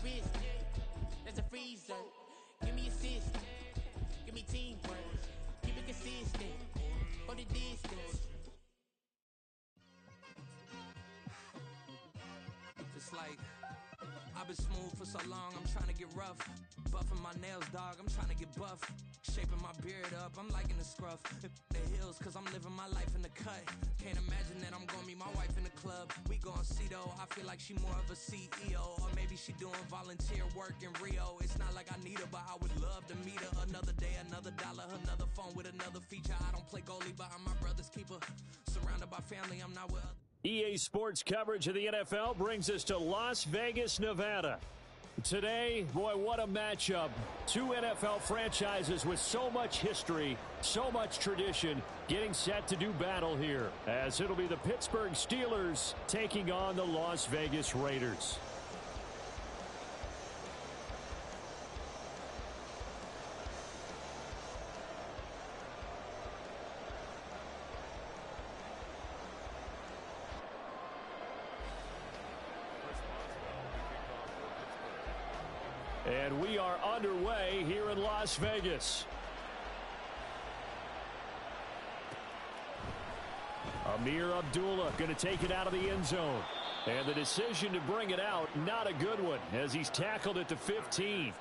wrist, that's a freezer. Give me assist, give me teamwork. Keep it consistent, go the distance. It's like I've been smooth for so long, I'm trying to get rough. Buffing my nails, dog, I'm trying to get buff. Shaping my beard up, I'm liking the scruff. The hills, cause I'm living my life in the cut. Can't imagine that I'm gonna meet my wife in the club. We gon' see though, I feel like she more of a CEO. Or maybe she doing volunteer work in Rio. It's not like I need her, but I would love to meet her. Another day, another dollar, another phone with another feature. I don't play goalie, but I'm my brother's keeper. Surrounded by family, I'm not with others. EA Sports coverage of the NFL brings us to Las Vegas, Nevada. Today, boy, what a matchup. Two NFL franchises with so much history, so much tradition, getting set to do battle here, as it'll be the Pittsburgh Steelers taking on the Las Vegas Raiders. And we are underway here in Las Vegas. Amir Abdullah going to take it out of the end zone. And the decision to bring it out, not a good one, as he's tackled at the 15.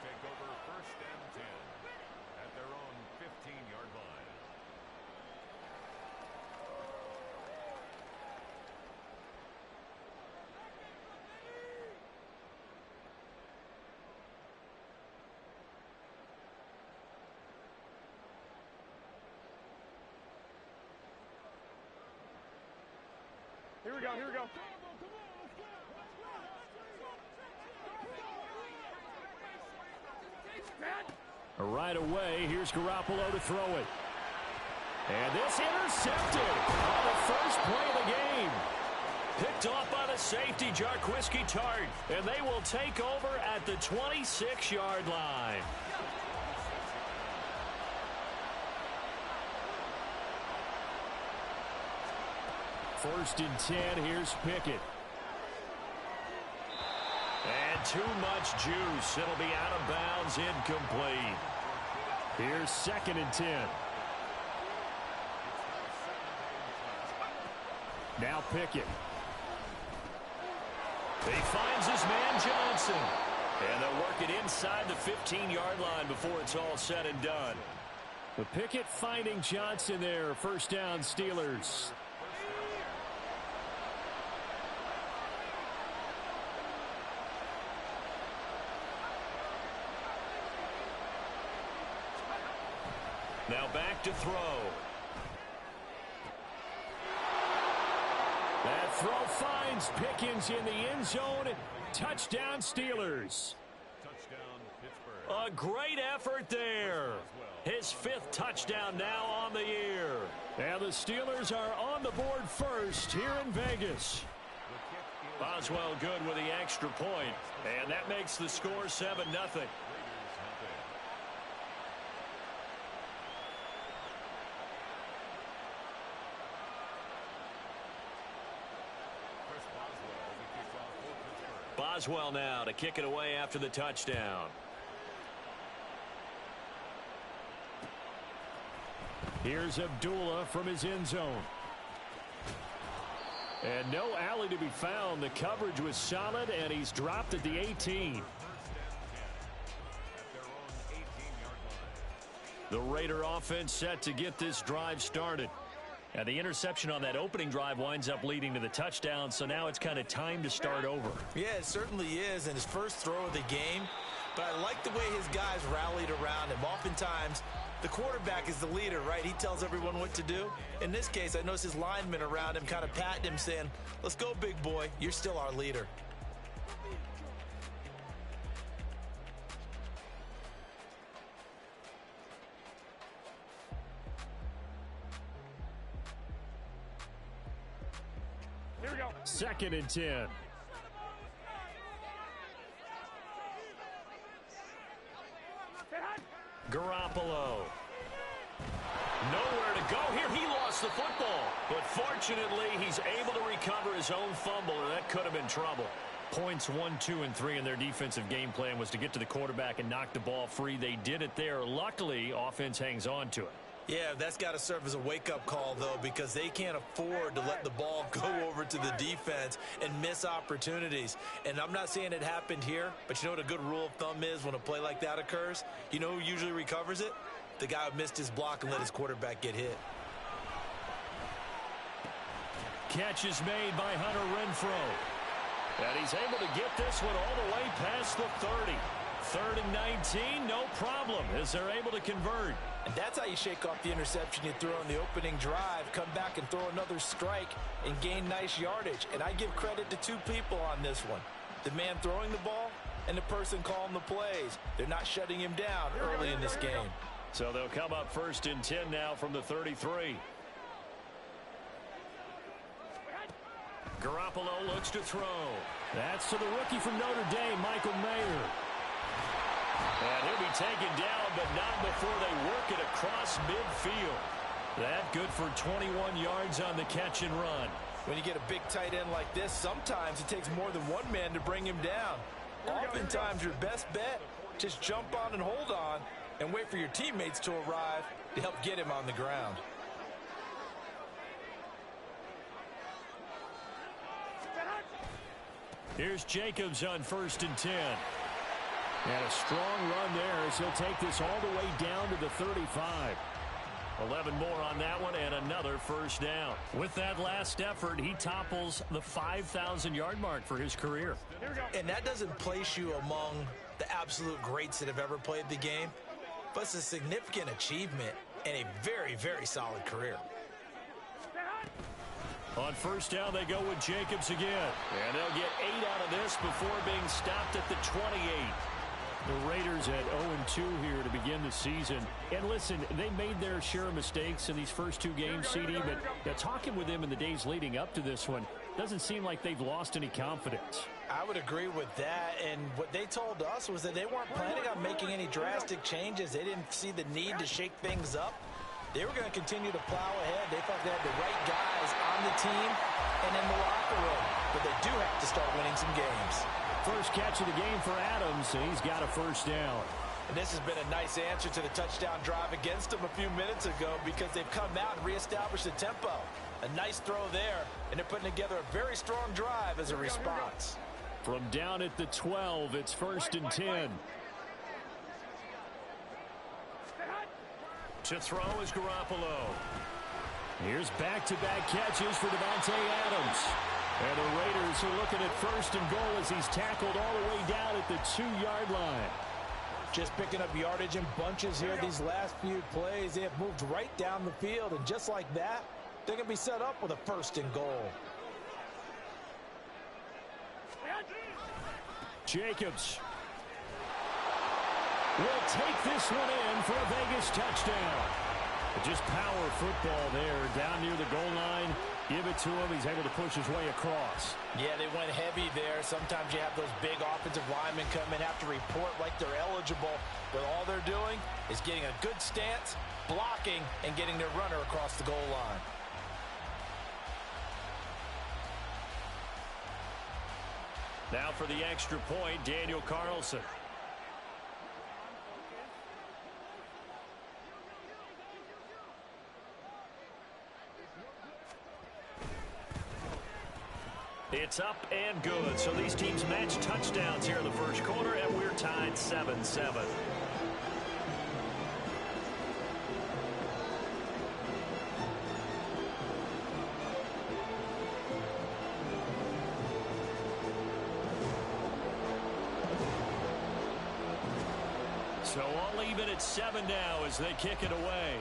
Here we go, here we go. Right away, here's Garoppolo to throw it. And this intercepted on the first play of the game. Picked off by the safety, Jarquiski Tart. And they will take over at the 26-yard line. First and 10, here's Pickett. And too much juice. It'll be out of bounds, incomplete. Here's second and 10. Now Pickett. He finds his man Johnson. And they'll work it inside the 15-yard line before it's all said and done. The Pickett finding Johnson there. First down, Steelers. Now back to throw. That throw finds Pickens in the end zone. Touchdown, Steelers. Touchdown, Pittsburgh. A great effort there. His fifth touchdown now on the year. And the Steelers are on the board first here in Vegas. Boswell good with the extra point. And that makes the score 7-0. Boswell now to kick it away after the touchdown. Here's Abdullah from his end zone. And no alley to be found. The coverage was solid, and he's dropped at the 18. The Raider offense set to get this drive started. And the interception on that opening drive winds up leading to the touchdown, so now it's kind of time to start over. Yeah, it certainly is, and his first throw of the game. But I like the way his guys rallied around him. Oftentimes, the quarterback is the leader, right? He tells everyone what to do. In this case, I noticed his linemen around him kind of patting him, saying, let's go, big boy. You're still our leader. Here we go. Second and 10. Garoppolo. Nowhere to go here. He lost the football. But fortunately, he's able to recover his own fumble, or that could have been trouble. Points 1, 2, and 3 in their defensive game plan was to get to the quarterback and knock the ball free. They did it there. Luckily, offense hangs on to it. Yeah, that's got to serve as a wake-up call, though, because they can't afford to let the ball go over to the defense and miss opportunities. And I'm not saying it happened here, but you know what a good rule of thumb is when a play like that occurs? You know who usually recovers it? The guy who missed his block and let his quarterback get hit. Catch is made by Hunter Renfrow. And he's able to get this one all the way past the 30. 3rd and 19, no problem, as they're able to convert. And that's how you shake off the interception you threw on the opening drive, come back and throw another strike and gain nice yardage. And I give credit to two people on this one. The man throwing the ball and the person calling the plays. They're not shutting him down early in this game. So they'll come up 1st and 10 now from the 33. Garoppolo looks to throw. That's to the rookie from Notre Dame, Michael Mayer. And he'll be taken down, but not before they work it across midfield. That good for 21 yards on the catch and run. When you get a big tight end like this, sometimes it takes more than one man to bring him down. Oftentimes, your best bet, just jump on and hold on and wait for your teammates to arrive to help get him on the ground. Here's Jacobs on 1st and 10. And a strong run there as he'll take this all the way down to the 35. 11 more on that one and another 1st down. With that last effort, he topples the 5,000-yard mark for his career. And that doesn't place you among the absolute greats that have ever played the game, but it's a significant achievement and a very, very solid career. On 1st down, they go with Jacobs again. And they'll get 8 out of this before being stopped at the 28. The Raiders at 0-2 here to begin the season. And listen, they made their share of mistakes in these first 2 games, CD, but talking with them in the days leading up to this one, doesn't seem like they've lost any confidence. I would agree with that, and what they told us was that they weren't planning on making any drastic changes. They didn't see the need to shake things up. They were going to continue to plow ahead. They thought they had the right guys on the team and in the locker room, but they do have to start winning some games. First catch of the game for Adams, and he's got a 1st down. And this has been a nice answer to the touchdown drive against them a few minutes ago because they've come out and reestablished the tempo. A nice throw there, and they're putting together a very strong drive as a response. From down at the 12, it's 1st and 10. To throw is Garoppolo. Here's back-to-back catches for Davante Adams. And the Raiders are looking at 1st and goal as he's tackled all the way down at the 2-yard line. Just picking up yardage in bunches here these last few plays. They have moved right down the field, and just like that, they're going to be set up with a 1st and goal. Jacobs will take this one in for a Vegas touchdown. Just power football there down near the goal line. Give it to him. He's able to push his way across. Yeah, they went heavy there. Sometimes you have those big offensive linemen come and have to report like they're eligible, but all they're doing is getting a good stance, blocking, and getting their runner across the goal line. Now for the extra point, Daniel Carlson. It's up and good. So these teams match touchdowns here in the first quarter, and we're tied 7-7. So all even at 7 now as they kick it away.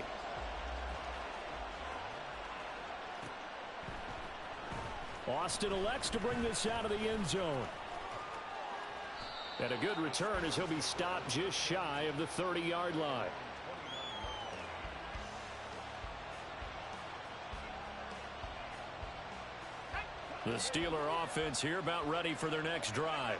Austin elects to bring this out of the end zone. And a good return as he'll be stopped just shy of the 30-yard line. The Steeler offense here about ready for their next drive.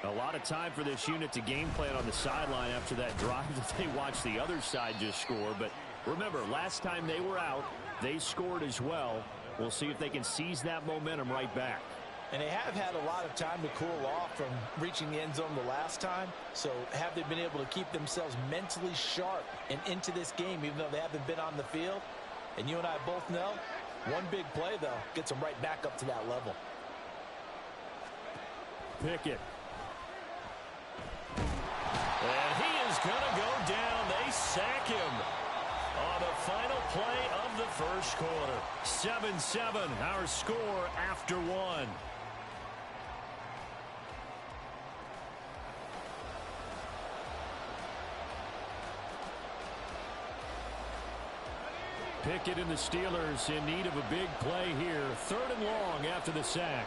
A lot of time for this unit to game plan on the sideline after that drive that they watched the other side just score. But remember, last time they were out, they scored as well. We'll see if they can seize that momentum right back. And they have had a lot of time to cool off from reaching the end zone the last time. So have they been able to keep themselves mentally sharp and into this game, even though they haven't been on the field? And you and I both know, one big play, though, gets them right back up to that level. Pickett. And he is going to go down. They sack him on the final play of the first quarter. 7-7, our score after one. Pickett and the Steelers in need of a big play here. 3rd and long after the sack.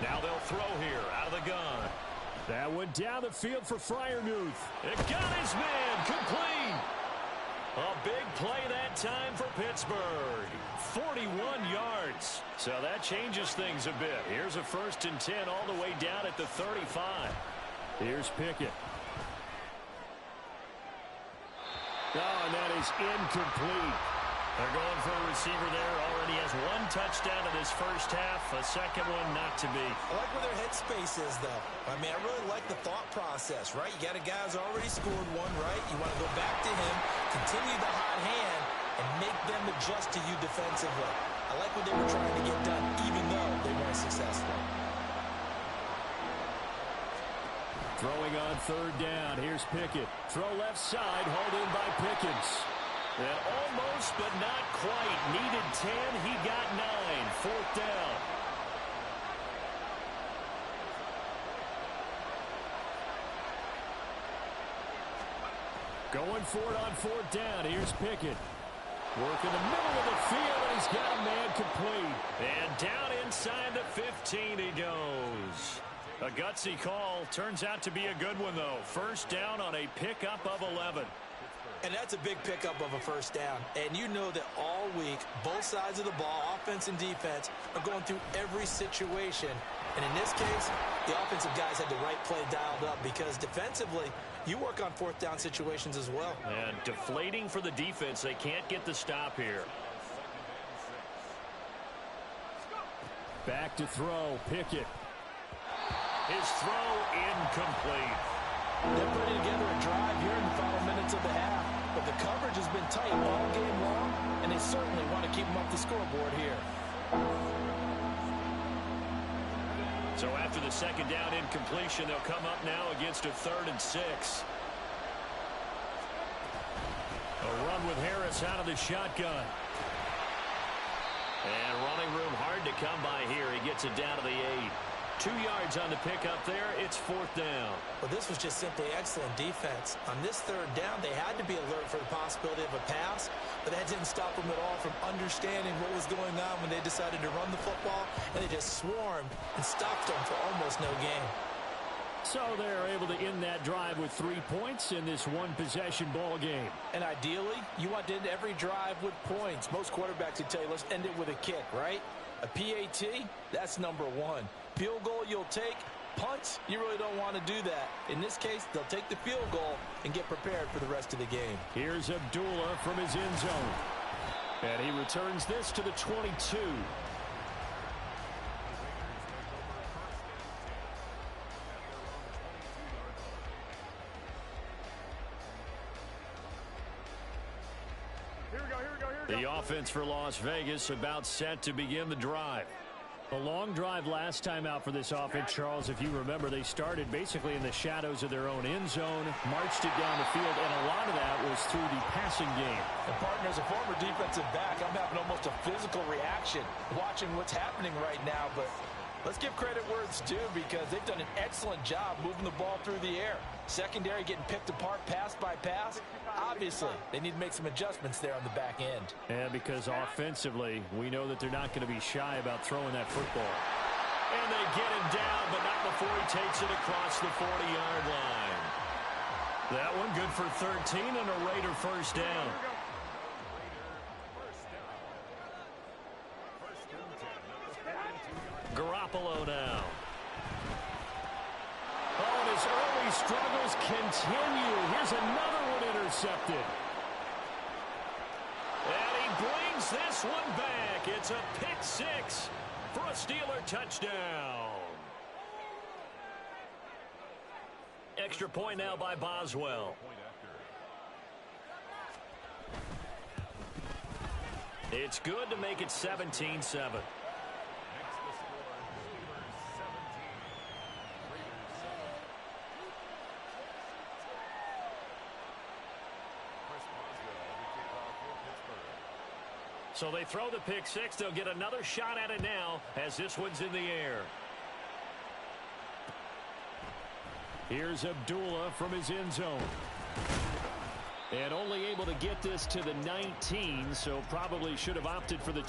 Now they'll throw here out of the gun. That went down the field for Freiermuth. It got his man complete. A big play that time for Pittsburgh. 41 yards. So that changes things a bit. Here's a 1st and 10 all the way down at the 35. Here's Pickett. Oh, and that is incomplete. They're going for a receiver there. Already has 1 touchdown in his first half. A second one not to be. I like where their headspace is, though. I mean, I really like the thought process, right? You got a guy who's already scored 1, right? You want to go back to him, continue the hot hand, and make them adjust to you defensively. I like what they were trying to get done, even though they weren't successful. Throwing on 3rd down. Here's Pickett. Throw left side, hauled in by Pickens. And almost, but not quite. Needed 10. He got 9. 4th down. Going for it on 4th down. Here's Pickett. Working the middle of the field, and he's got a man complete. And down inside the 15 he goes. A gutsy call. Turns out to be a good one, though. 1st down on a pickup of 11. And that's a big pickup of a 1st down. And you know that all week, both sides of the ball, offense and defense, are going through every situation. And in this case, the offensive guys had the right play dialed up because defensively, you work on 4th down situations as well. And deflating for the defense. They can't get the stop here. Back to throw. Pickett. His throw incomplete. They're putting together a drive here in the final minutes of the half, but the coverage has been tight all game long, and they certainly want to keep them off the scoreboard here. So after the 2nd down incompletion, they'll come up now against a 3rd and 6. A run with Harris out of the shotgun. And running room hard to come by here. He gets it down to the 8. 2 yards on the pickup there. It's 4th down. Well, this was just simply excellent defense. On this 3rd down, they had to be alert for the possibility of a pass, but that didn't stop them at all from understanding what was going on when they decided to run the football, and they just swarmed and stopped them for almost no gain. So they're able to end that drive with 3 points in this one-possession ball game. And ideally, you want to end every drive with points. Most quarterbacks would tell you, let's end it with a kick, right? A PAT, that's number 1. Field goal you'll take. Punts, you really don't want to do that. In this case, they'll take the field goal and get prepared for the rest of the game. Here's Abdullah from his end zone. And he returns this to the 22. The offense for Las Vegas about set to begin the drive. A long drive last time out for this offense, Charles. If you remember, they started basically in the shadows of their own end zone, marched it down the field, and a lot of that was through the passing game. And partner, as a former defensive back, I'm having almost a physical reaction watching what's happening right now. But let's give credit where it's due because they've done an excellent job moving the ball through the air. Secondary getting picked apart pass by pass. Obviously, they need to make some adjustments there on the back end. And because offensively, we know that they're not going to be shy about throwing that football. And they get him down, but not before he takes it across the 40-yard line. That one good for 13 and a Raider 1st down. Garoppolo now. Oh, and his early struggles continue. Here's another one intercepted. And he brings brings this one back. It's a pick six for a Steeler touchdown. Extra point now by Boswell. It's good to make it 17-7. So they throw the pick six. They'll get another shot at it now as this one's in the air. Here's Abdullah from his end zone. And only able to get this to the 19, so probably should have opted for the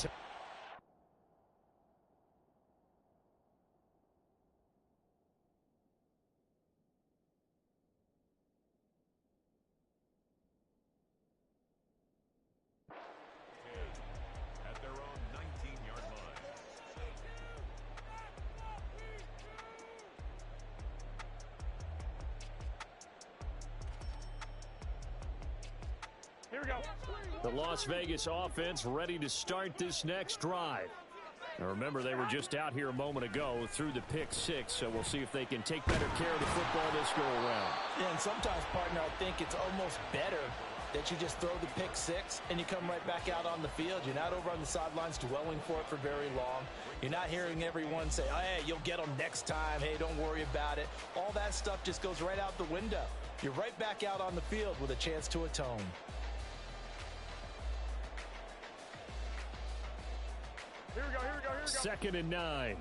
at their own 19-yard line. Here we go. The Las Vegas offense ready to start this next drive. Now remember, they were just out here a moment ago through the pick six, so we'll see if they can take better care of the football this go around. Yeah, and sometimes, partner, I think it's almost better that you just throw the pick six and you come right back out on the field. You're not over on the sidelines dwelling for it for very long. You're not hearing everyone say, oh, hey, you'll get them next time. Hey, don't worry about it. All that stuff just goes right out the window. You're right back out on the field with a chance to atone. Here we go, here we go, here we go. 2nd and 9.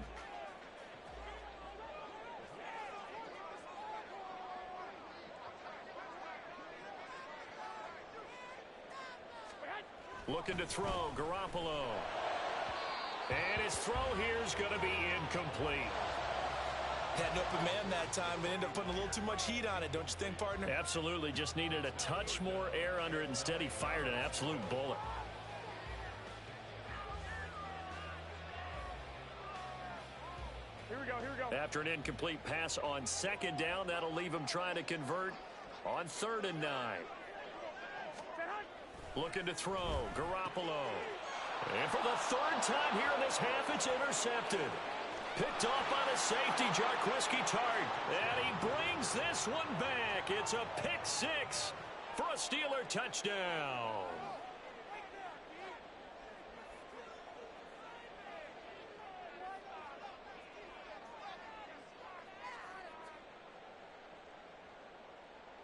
Looking to throw, Garoppolo. And his throw here is going to be incomplete. Had an open man that time, but ended up putting a little too much heat on it, don't you think, partner? Absolutely, just needed a touch more air under it. Instead, he fired an absolute bullet. Here we go, here we go. After an incomplete pass on 2nd down, that'll leave him trying to convert on 3rd and 9. Looking to throw, Garoppolo. And for the 3rd time here in this half, it's intercepted. Picked off on a safety, Jarquiski Tart. And he brings this one back. It's a pick six for a Steeler touchdown.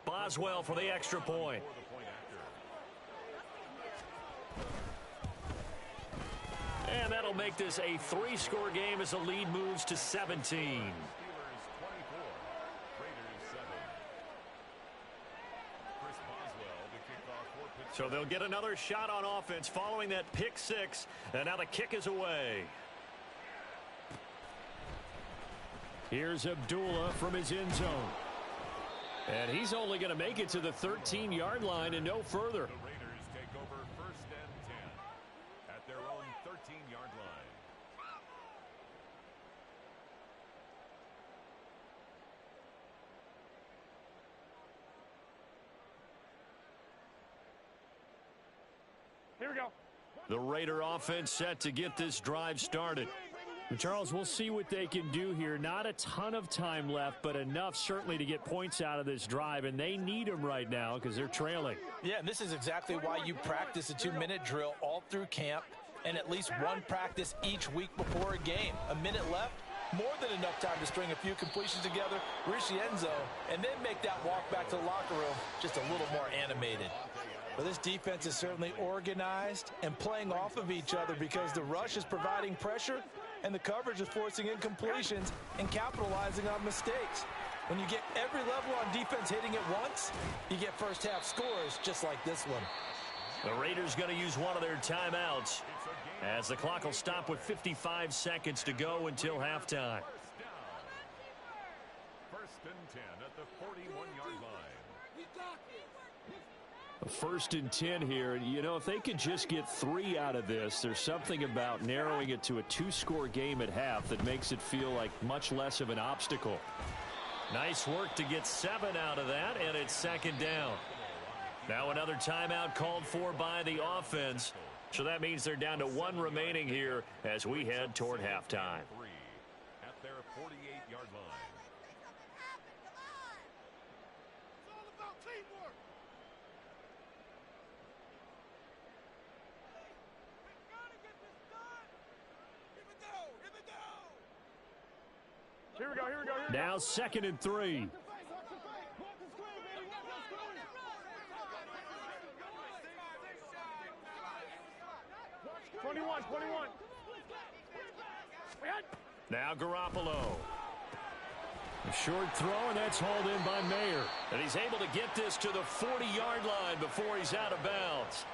Boswell for the extra point. And that'll make this a 3-score game as the lead moves to 17. So they'll get another shot on offense following that pick six. And now the kick is away. Here's Abdullah from his end zone. And he's only going to make it to the 13-yard line and no further. The Raiders take over 1st and 10 at their own 13-yard line. Here we go. The Raider offense set to get this drive started. And Charles, we'll see what they can do here. Not a ton of time left, but enough certainly to get points out of this drive, and they need them right now because they're trailing. Yeah, and this is exactly why you practice a 2-minute drill all through camp and at least one practice each week before a game. A minute left, more than enough time to string a few completions together, reach the end zone, and then make that walk back to the locker room just a little more animated. But this defense is certainly organized and playing off of each other because the rush is providing pressure and the coverage is forcing incompletions and capitalizing on mistakes. When you get every level on defense hitting it once, you get first half scores just like this one. The Raiders going to use one of their timeouts as the clock will stop with 55 seconds to go until halftime. 1st and 10 at the 41-yard line. 1st and 10 here. You know, if they could just get 3 out of this, there's something about narrowing it to a 2-score game at half that makes it feel like much less of an obstacle. Nice work to get 7 out of that, and it's 2nd down. Now another timeout called for by the offense. So that means they're down to 1 remaining here as we head toward halftime. At their 48-yard line. Here we go. Now 2nd and 3. 21. Now Garoppolo. A short throw, and that's hauled in by Mayer. And he's able to get this to the 40-yard line before he's out of bounds.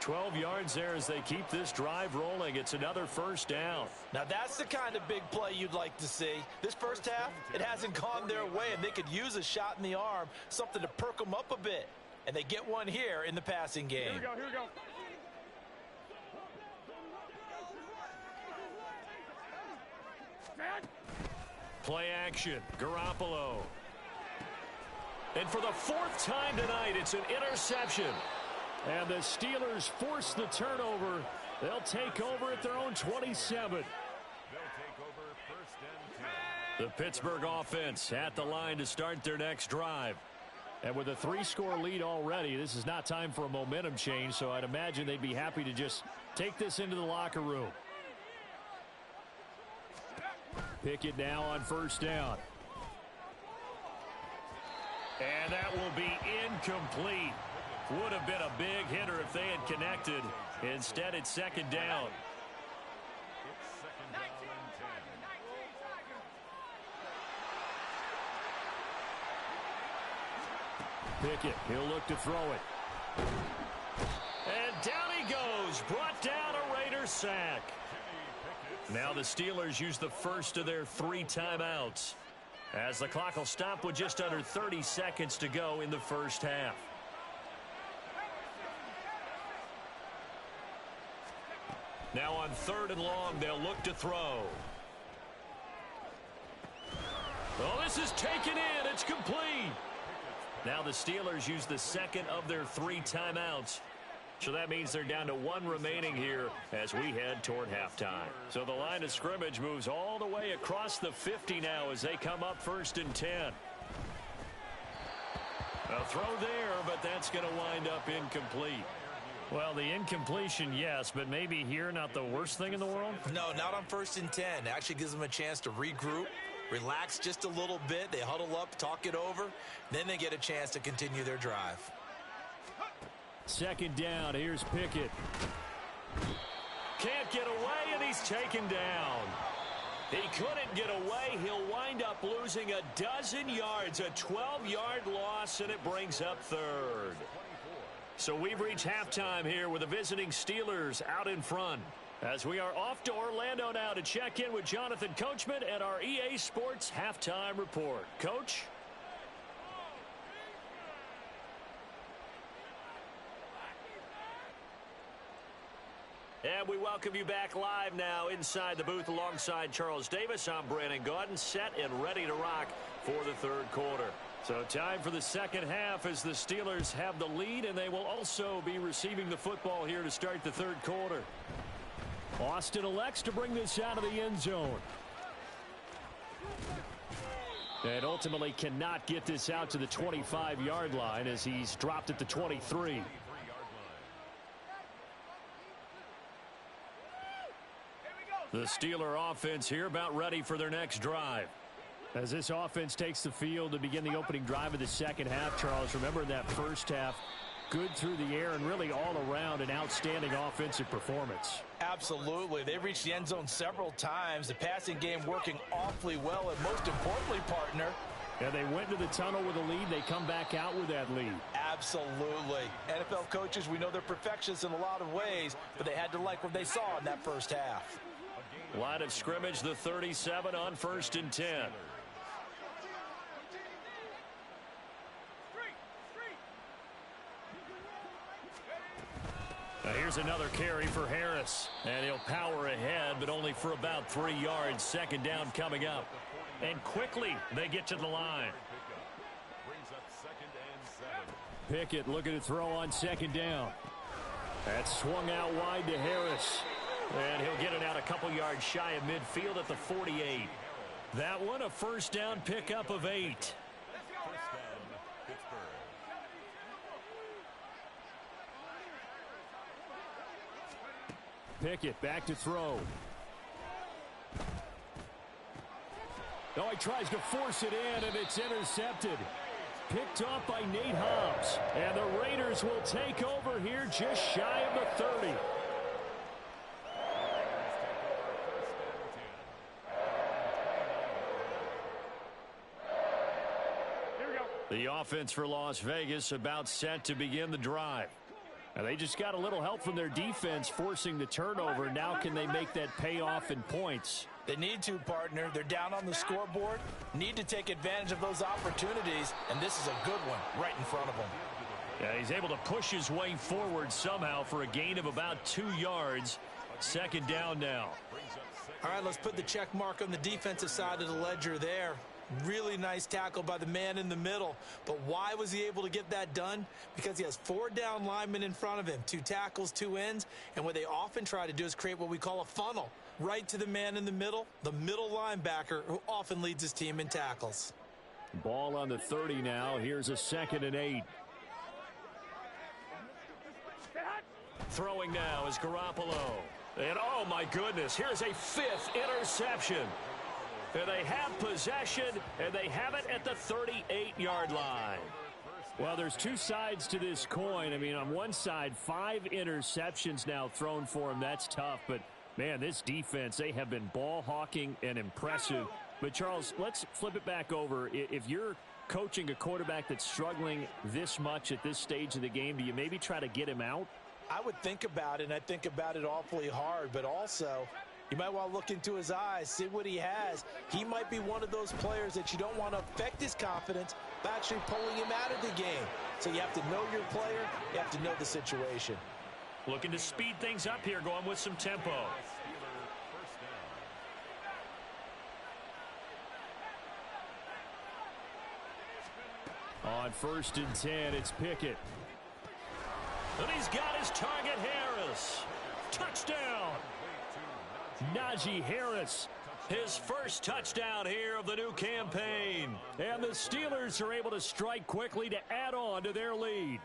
12 yards there as they keep this drive rolling. It's another first down. Now that's the kind of big play you'd like to see. This first half, it hasn't gone their way, and they could use a shot in the arm, something to perk them up a bit. And they get one here in the passing game. Here we go. Play action. Garoppolo. And for the 4th time tonight, it's an interception. And the Steelers force the turnover. They'll take over at their own 27. They'll take over 1st and 10. The Pittsburgh offense at the line to start their next drive. And with a 3-score lead already, this is not time for a momentum change, so I'd imagine they'd be happy to just take this into the locker room. Pickett now on 1st down. And that will be incomplete. Would have been a big hitter if they had connected. Instead, it's 2nd down. It's 2nd down and 10. Pickett, he'll look to throw it. And down he goes. Brought down a Raider sack. Now the Steelers use the first of their 3 timeouts, as the clock will stop with just under 30 seconds to go in the first half. Now on 3rd and long, they'll look to throw. Oh, this is taken in. It's complete. Now the Steelers use the 2nd of their 3 timeouts. So that means they're down to 1 remaining here as we head toward halftime. So the line of scrimmage moves all the way across the 50 now as they come up 1st and 10. A throw there, but that's going to wind up incomplete. Well, the incompletion, yes, but maybe here not the worst thing in the world? No, not on 1st and 10. It actually gives them a chance to regroup, relax just a little bit. They huddle up, talk it over. Then they get a chance to continue their drive. 2nd down. Here's Pickett. Can't get away, and he's taken down. He couldn't get away. He'll wind up losing a dozen yards, a 12-yard loss, and it brings up 3rd. So we've reached halftime here with the visiting Steelers out in front. As we are off to Orlando now to check in with Jonathan Coachman and our EA Sports Halftime Report. Coach? And we welcome you back live now inside the booth alongside Charles Davis. I'm Brandon Gaudin, set and ready to rock for the 3rd quarter. So time for the 2nd half as the Steelers have the lead, and they will also be receiving the football here to start the 3rd quarter. Austin elects to bring this out of the end zone. And ultimately cannot get this out to the 25-yard line as he's dropped at the 23. The Steeler offense here about ready for their next drive. As this offense takes the field to begin the opening drive of the 2nd half, Charles, remember in that first half, good through the air and really all around an outstanding offensive performance. Absolutely. They reached the end zone several times. The passing game working awfully well, and most importantly, partner, Yeah, they went to the tunnel with a lead. They come back out with that lead. Absolutely. NFL coaches, we know they're perfectionists in a lot of ways, but they had to like what they saw in that first half. Line of scrimmage, the 37 on 1st and 10. Now here's another carry for Harris. And he'll power ahead, but only for about 3 yards. 2nd down coming up. And quickly, they get to the line. Brings up 2nd and 7. Pickett looking to throw on 2nd down. That's swung out wide to Harris. And he'll get it out a couple yards shy of midfield at the 48. That one a first down pickup of 8. First down, Pittsburgh. Pickett back to throw. Oh, he tries to force it in, and it's intercepted. Picked off by Nate Hobbs. And the Raiders will take over here just shy of the 30. The offense for Las Vegas about set to begin the drive. And they just got a little help from their defense forcing the turnover. Now can they make that pay off in points? They need to, partner. They're down on the scoreboard. Need to take advantage of those opportunities, and this is a good one right in front of them. Yeah, he's able to push his way forward somehow for a gain of about 2 yards. Second down now. All right, let's put the check mark on the defensive side of the ledger there. Really nice tackle by the man in the middle. But why was he able to get that done? Because he has 4 down linemen in front of him, 2 tackles, 2 ends. And what they often try to do is create what we call a funnel. Right to the man in the middle linebacker, who often leads his team in tackles. Ball on the 30 now. Here's a 2nd and 8. Throwing now is Garoppolo. And oh my goodness, here's a 5th interception. And they have possession, and they have it at the 38-yard line. Well, there's 2 sides to this coin. I mean, on one side, 5 interceptions now thrown for him. That's tough. But, man, this defense, they have been ball hawking and impressive. But, Charles, let's flip it back over. If you're coaching a quarterback that's struggling this much at this stage of the game, do you maybe try to get him out? I would think about it, and I think about it awfully hard. But also, you might want to look into his eyes, see what he has. He might be one of those players that you don't want to affect his confidence by actually pulling him out of the game. So you have to know your player. You have to know the situation. Looking to speed things up here, going with some tempo. On 1st and 10, it's Pickett. And he's got his target, Harris. Touchdown. Najee Harris, his first touchdown here of the new campaign. And the Steelers are able to strike quickly to add on to their lead.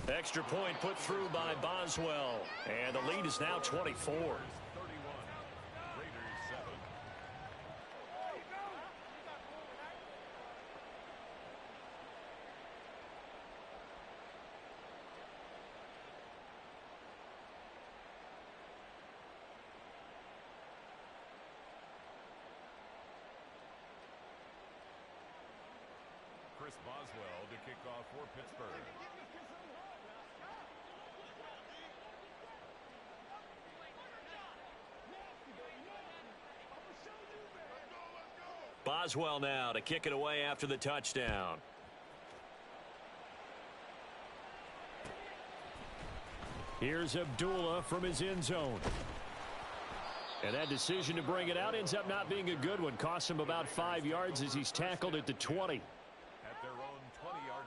Extra point put through by Boswell. And the lead is now 24. Boswell to kick off for Pittsburgh. Boswell now to kick it away after the touchdown. Here's Abdullah from his end zone. And that decision to bring it out ends up not being a good one. Costs him about 5 yards as he's tackled at the 20. At their own 20-yard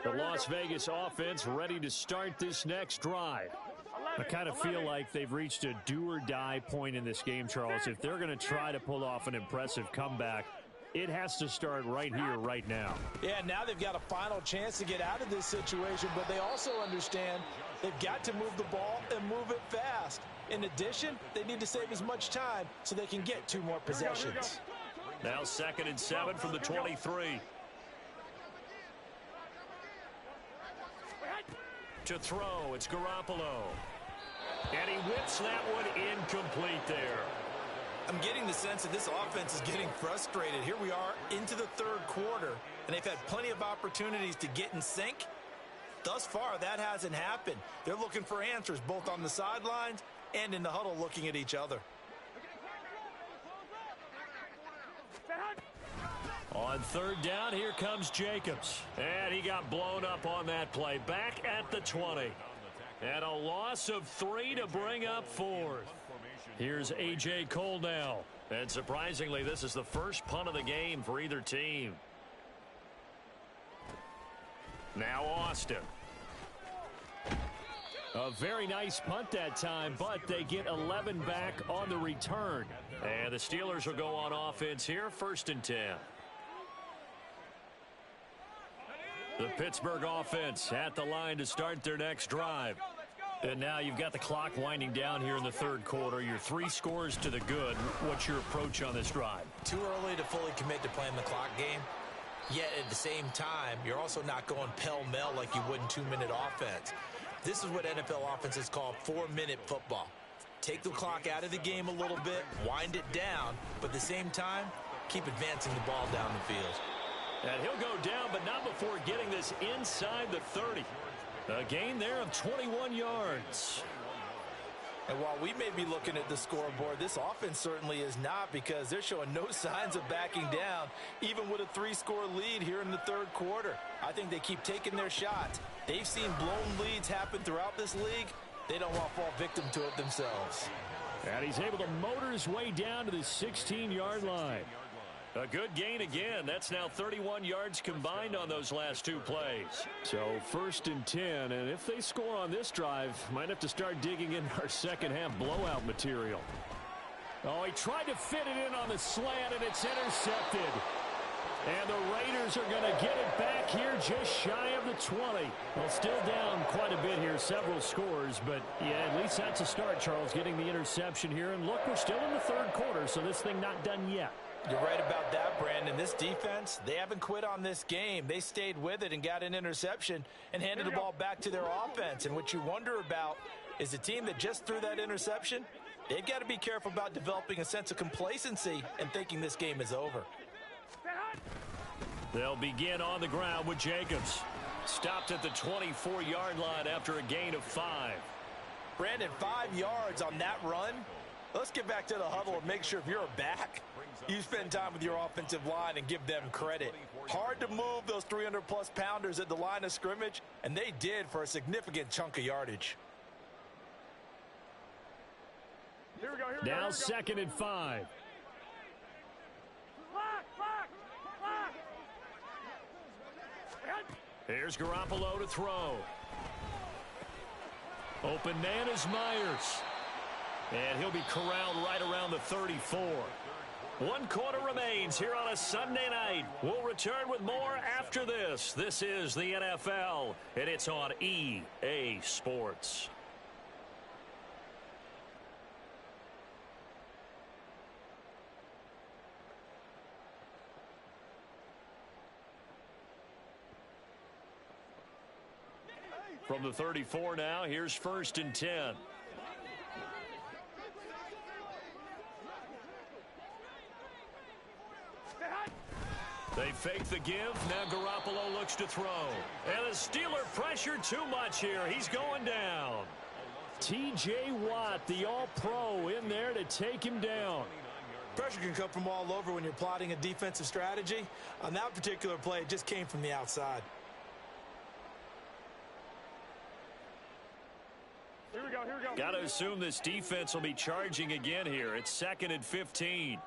line. The Las Vegas offense ready to start this next drive. I kind of feel like they've reached a do-or-die point in this game, Charles. If they're going to try to pull off an impressive comeback, it has to start right here, right now. Yeah, now they've got a final chance to get out of this situation, but they also understand they've got to move the ball and move it fast. In addition, they need to save as much time so they can get 2 more possessions. Now 2nd and 7 from the 23. To throw, it's Garoppolo. And he whips that one incomplete there. I'm getting the sense that this offense is getting frustrated. Here we are into the 3rd quarter, and they've had plenty of opportunities to get in sync. Thus far, that hasn't happened. They're looking for answers both on the sidelines and in the huddle looking at each other. On 3rd down, here comes Jacobs. And he got blown up on that play. Back at the 20. And a loss of 3 to bring up 4th. Here's A.J. Cole now. And surprisingly, this is the first punt of the game for either team. Now Austin. A very nice punt that time, but they get 11 back on the return. And the Steelers will go on offense here, 1st and 10. The Pittsburgh offense at the line to start their next drive. And now you've got the clock winding down here in the 3rd quarter. You're 3 scores to the good. What's your approach on this drive? Too early to fully commit to playing the clock game. Yet at the same time, you're also not going pell-mell like you would in 2-minute offense. This is what NFL offenses call 4-minute football. Take the clock out of the game a little bit, wind it down, but at the same time, keep advancing the ball down the field. And he'll go down, but not before getting this inside the 30. A gain there of 21 yards. And while we may be looking at the scoreboard, this offense certainly is not, because they're showing no signs of backing down, even with a 3-score lead here in the 3rd quarter. I think they keep taking their shots. They've seen blown leads happen throughout this league. They don't want to fall victim to it themselves. And he's able to motor his way down to the 16-yard line. A good gain again. That's now 31 yards combined on those last 2 plays. So 1st and 10, and if they score on this drive, might have to start digging in our second-half blowout material. Oh, he tried to fit it in on the slant, and it's intercepted. And the Raiders are going to get it back here just shy of the 20. Well, still down quite a bit here, several scores, but yeah, at least that's a start, Charles, getting the interception here. And look, we're still in the 3rd quarter, so this thing not done yet. You're right about that, Brandon. This defense, they haven't quit on this game. They stayed with it and got an interception and handed the ball back to their offense. And what you wonder about is the team that just threw that interception, they've got to be careful about developing a sense of complacency and thinking this game is over. They'll begin on the ground with Jacobs. Stopped at the 24-yard line after a gain of 5. Brandon, 5 yards on that run. Let's get back to the huddle and make sure if you're a back, you spend time with your offensive line and give them credit. Hard to move those 300-plus pounders at the line of scrimmage, and they did for a significant chunk of yardage. Here we go. Now 2nd and 5. Here's Garoppolo to throw. Open man is Myers. And he'll be corralled right around the 34. 1 quarter remains here on a Sunday night. We'll return with more after this. This is the NFL, and it's on EA Sports. From the 34 now, here's 1st and 10. They fake the give. Now Garoppolo looks to throw. And the Steeler pressure too much here. He's going down. T.J. Watt, the all-pro, in there to take him down. Pressure can come from all over when you're plotting a defensive strategy. On that particular play, it just came from the outside. Here we go. Got to assume this defense will be charging again here. It's 2nd and 15.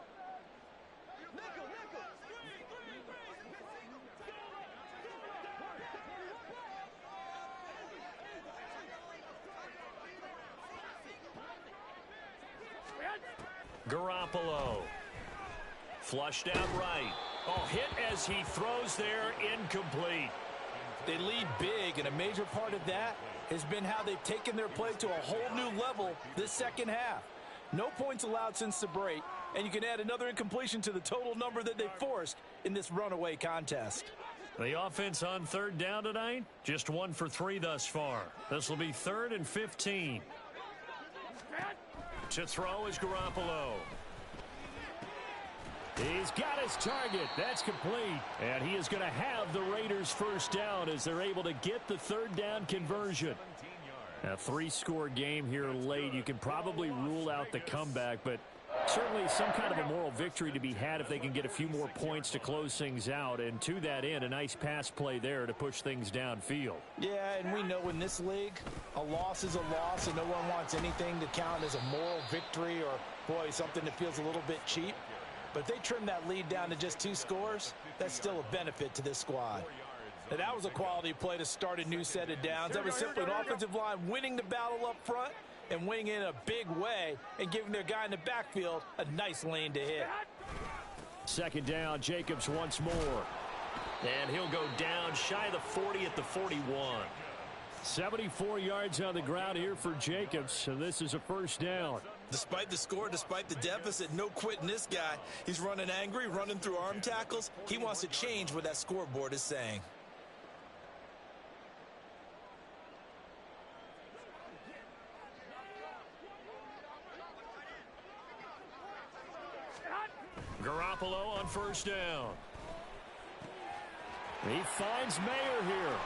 Garoppolo. Flushed out right. Oh, hit as he throws there, incomplete. They lead big, and a major part of that has been how they've taken their play to a whole new level this second half. No points allowed since the break, and you can add another incompletion to the total number that they forced in this runaway contest. The offense on 3rd down tonight, just 1 for 3 thus far. This will be 3rd and 15. To throw is Garoppolo. He's got his target. That's complete. And he is going to have the Raiders first down as they're able to get the 3rd down conversion. A 3-score game here late. You can probably rule out the comeback, but Certainly some kind of a moral victory to be had if they can get a few more points to close things out. And to that end, a nice pass play there to push things downfield. Yeah, and we know in this league, a loss is a loss, and no one wants anything to count as a moral victory or, boy, something that feels a little bit cheap. But if they trim that lead down to just 2 scores, that's still a benefit to this squad. And that was a quality play to start a new set of downs. That was simply an offensive line winning the battle up front and winning it in a big way and giving their guy in the backfield a nice lane to hit. Second down, Jacobs once more. And he'll go down shy of the 40 at the 41. 74 yards on the ground here for Jacobs, and this is a first down. Despite the score, despite the deficit, no quitting this guy. He's running angry, running through arm tackles. He wants to change what that scoreboard is saying. Garoppolo on first down. He finds Mayer here.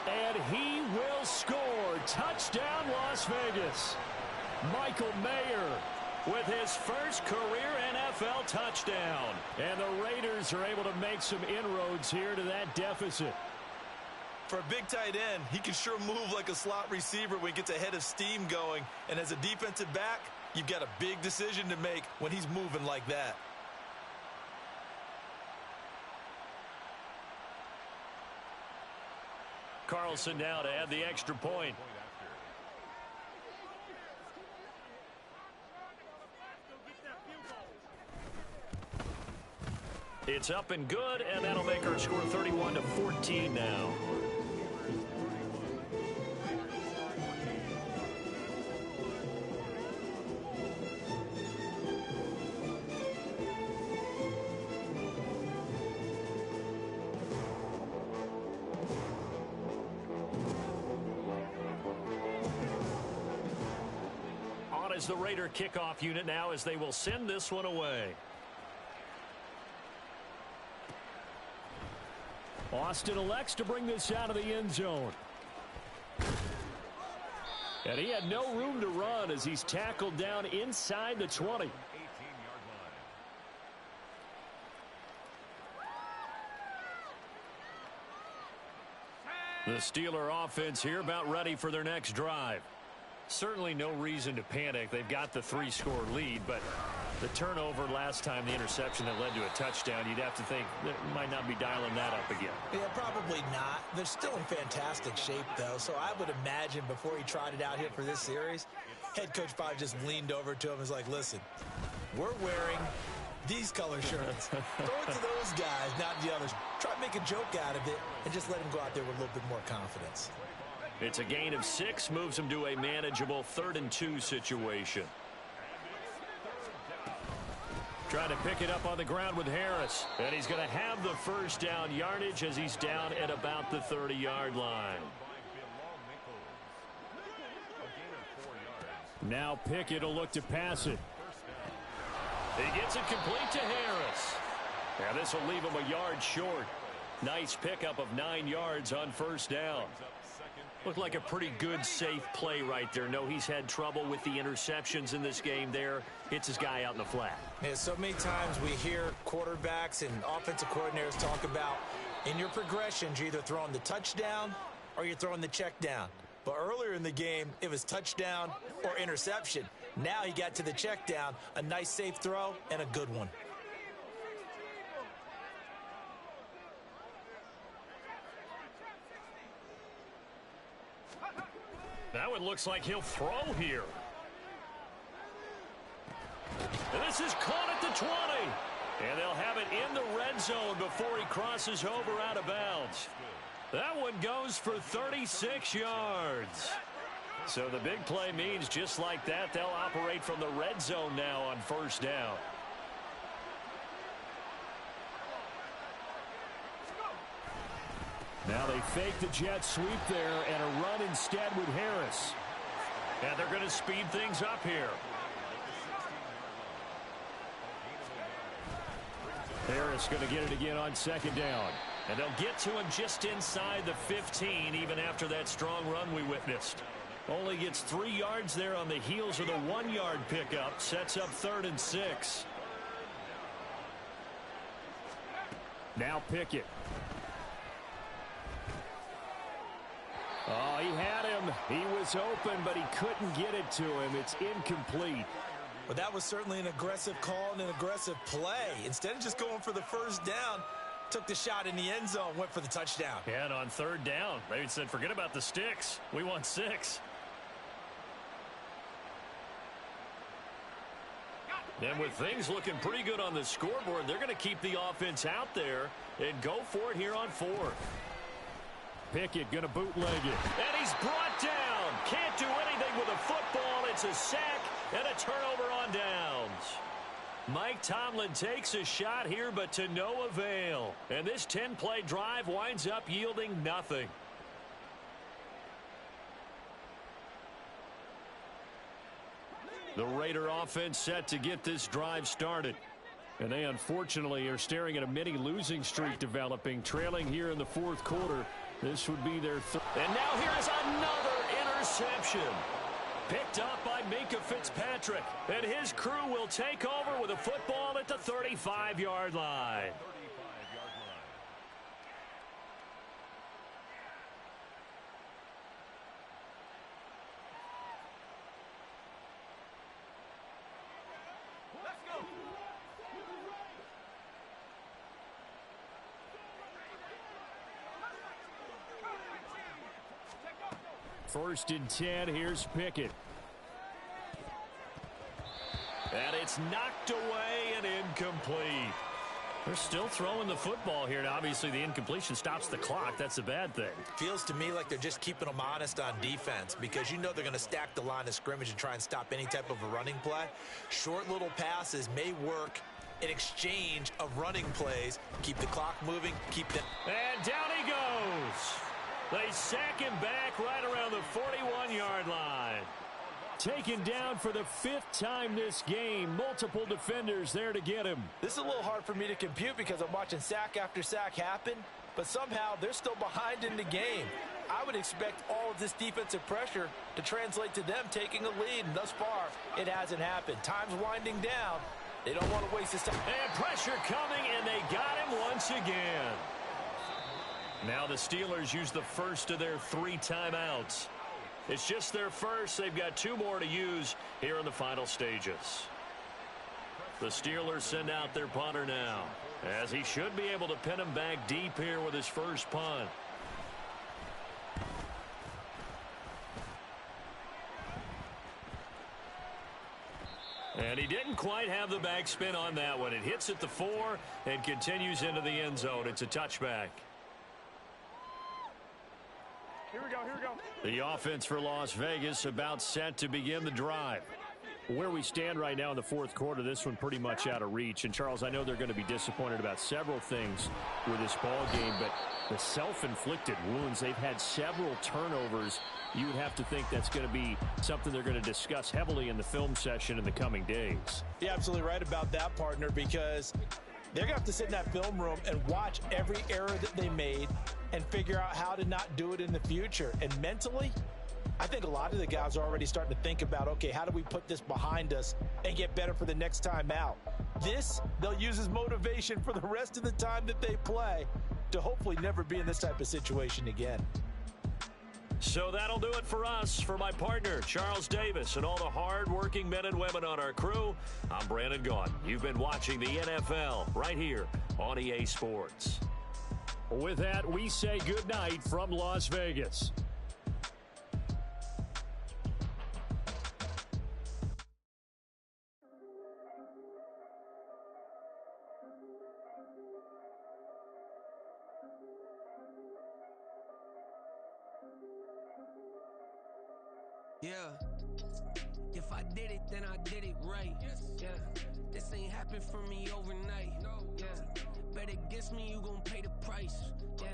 And he will score. Touchdown, Las Vegas. Michael Mayer with his first career NFL touchdown. And the Raiders are able to make some inroads here to that deficit. For a big tight end, he can sure move like a slot receiver when he gets a head of steam going. And as a defensive back, you've got a big decision to make when he's moving like that. Carlson now to add the extra point. It's up and good, and that'll make our score 31-14 now. On is the Raider kickoff unit now as they will send this one away. Austin elects to bring this out of the end zone. And he had no room to run as he's tackled down inside the 20. The Steeler offense here about ready for their next drive. Certainly no reason to panic. They've got the 3-score lead, but the turnover last time, the interception that led to a touchdown, you'd have to think they might not be dialing that up again. Yeah, probably not. They're still in fantastic shape, though, so I would imagine before he tried it out here for this series, head coach probably just leaned over to him and was like, listen, we're wearing these color shirts. Throw it to those guys, not the others. Try to make a joke out of it and just let him go out there with a little bit more confidence. It's a gain of 6, moves him to a manageable 3rd and 2 situation. Trying to pick it up on the ground with Harris. And he's going to have the first down yardage as he's down at about the 30-yard line. Now Pickett will look to pass it. He gets it complete to Harris. Now this will leave him a yard short. Nice pickup of 9 yards on first down. Looked like a pretty good, safe play right there. No, he's had trouble with the interceptions in this game there. Hits his guy out in the flat. Yeah, so many times we hear quarterbacks and offensive coordinators talk about in your progressions, you're either throwing the touchdown or you're throwing the check down. But earlier in the game, it was touchdown or interception. Now he got to the check down, a nice safe throw, and a good one. That one looks like he'll throw here. And this is caught at the 20. And they'll have it in the red zone before he crosses over out of bounds. That one goes for 36 yards. So the big play means just like that, they'll operate from the red zone now on first down. Now they fake the jet sweep there and a run instead with Harris. And they're going to speed things up here. Harris going to get it again on second down. And they'll get to him just inside the 15 even after that strong run we witnessed. Only gets 3 yards there on the heels of the 1-yard pickup. Sets up 3rd and 6. Now Pickett. Oh, he had him. He was open, but he couldn't get it to him. It's incomplete. But that was certainly an aggressive call and an aggressive play. Instead of just going for the first down, took the shot in the end zone, went for the touchdown. Yeah, and on 3rd down, they said, forget about the sticks. We want 6. And with things looking pretty good on the scoreboard, they're going to keep the offense out there and go for it here on 4th. Pickett going to bootleg it. And he's brought down. Can't do anything with a football. It's a sack and a turnover on downs. Mike Tomlin takes a shot here, but to no avail. And this 10-play drive winds up yielding nothing. The Raider offense set to get this drive started. And they unfortunately are staring at a mini losing streak developing, trailing here in the 4th quarter. This would be their third. And now here is another interception. Picked up by Minkah Fitzpatrick. And his crew will take over with a football at the 35-yard line. First and 10, here's Pickett. And it's knocked away and incomplete. They're still throwing the football here, and obviously the incompletion stops the clock. That's a bad thing. Feels to me like they're just keeping them honest on defense because you know they're going to stack the line of scrimmage and try and stop any type of a running play. Short little passes may work in exchange of running plays. Keep the clock moving, keep them. And down he goes. They sack him back right around the 41-yard line. Taken down for the 5th time this game. Multiple defenders there to get him. This is a little hard for me to compute because I'm watching sack after sack happen, but somehow they're still behind in the game. I would expect all of this defensive pressure to translate to them taking a lead, and thus far, it hasn't happened. Time's winding down. They don't want to waste this time. And pressure coming, and they got him once again. Now the Steelers use the first of their 3 timeouts. It's just their first. They've got 2 more to use here in the final stages. The Steelers send out their punter now, as he should be able to pin him back deep here with his first punt. And he didn't quite have the backspin on that one. It hits at the 4 and continues into the end zone. It's a touchback. Here we go. The offense for Las Vegas about set to begin the drive. Where we stand right now in the 4th quarter, this one pretty much out of reach. And, Charles, I know they're going to be disappointed about several things with this ball game, but the self-inflicted wounds, they've had several turnovers. You would have to think that's going to be something they're going to discuss heavily in the film session in the coming days. You're absolutely right about that, partner, because they're going to have to sit in that film room and watch every error that they made and figure out how to not do it in the future. And mentally, I think a lot of the guys are already starting to think about, okay, how do we put this behind us and get better for the next time out? This, they'll use as motivation for the rest of the time that they play to hopefully never be in this type of situation again. So that'll do it for us. For my partner, Charles Davis, and all the hard-working men and women on our crew, I'm Brandon Gaudin. You've been watching the NFL right here on EA Sports. With that, we say good night from Las Vegas. Yeah, if I did it, then I did it right. Yeah, this ain't happened for me overnight. Yeah, bet against me, you gon' pay the price. Yeah,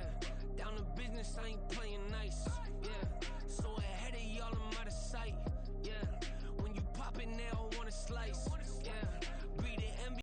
down to business, I ain't playing nice. Yeah, so ahead of y'all, I'm out of sight. Yeah, when you pop it, they all wanna slice.